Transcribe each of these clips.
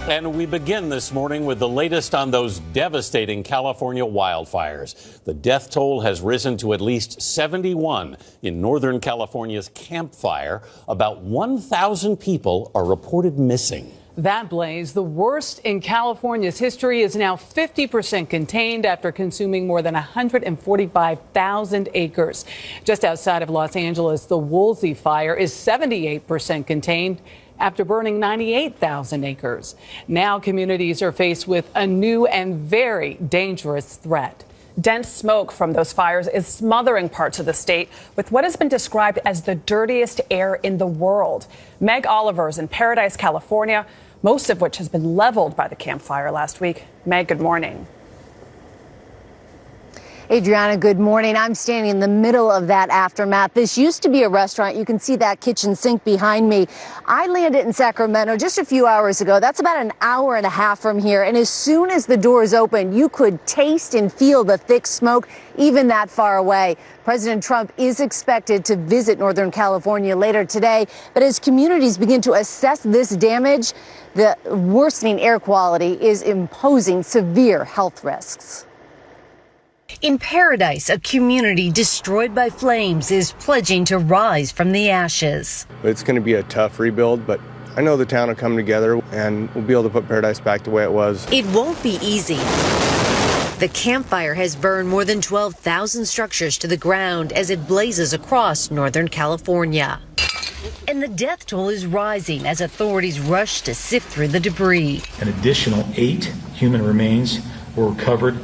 And we begin this morning with the latest on those devastating California wildfires. The death toll has risen to at least 71 in Northern California's Camp Fire. About 1,000 people are reported missing. That blaze, the worst in California's history, is now 50% contained after consuming more than 145,000 acres. Just outside of Los Angeles, the Woolsey fire is 78% contained after burning 98,000 acres. Now communities are faced with a new and very dangerous threat. Dense smoke from those fires is smothering parts of the state with what has been described as the dirtiest air in the world. Meg Oliver's in Paradise, California, most of which has been leveled by the Camp Fire last week. Meg, good morning. Adriana, good morning. I'm standing in the middle of that aftermath. This used to be a restaurant. You can see that kitchen sink behind me. I landed in Sacramento just a few hours ago. That's about an hour and a half from here. And as soon as the doors opened, you could taste and feel the thick smoke even that far away. President Trump is expected to visit Northern California later today. But as communities begin to assess this damage, the worsening air quality is imposing severe health risks. In Paradise, a community destroyed by flames is pledging to rise from the ashes. It's going to be a tough rebuild, but I know the town will come together and we'll be able to put Paradise back the way it was. It won't be easy. The Camp Fire has burned more than 12,000 structures to the ground as it blazes across Northern California. And the death toll is rising as authorities rush to sift through the debris. An additional 8 human remains were recovered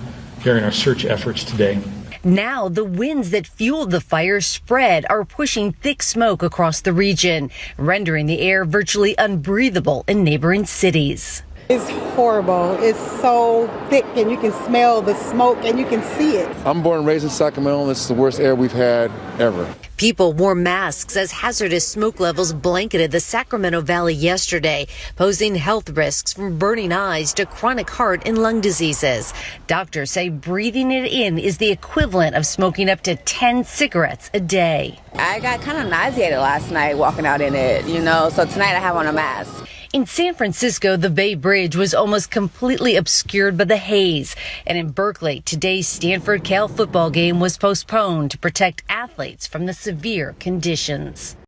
during our search efforts today. Now, the winds that fueled the fire spread are pushing thick smoke across the region, rendering the air virtually unbreathable in neighboring cities. It's horrible. It's so thick and you can smell the smoke and you can see it. I'm born and raised in Sacramento. This is the worst air we've had ever. People wore masks as hazardous smoke levels blanketed the Sacramento Valley yesterday, posing health risks from burning eyes to chronic heart and lung diseases. Doctors say breathing it in is the equivalent of smoking up to 10 cigarettes a day. I got kind of nauseated last night walking out in it, so tonight I have on a mask. In San Francisco, the Bay Bridge was almost completely obscured by the haze. And in Berkeley, today's Stanford-Cal football game was postponed to protect athletes from the severe conditions.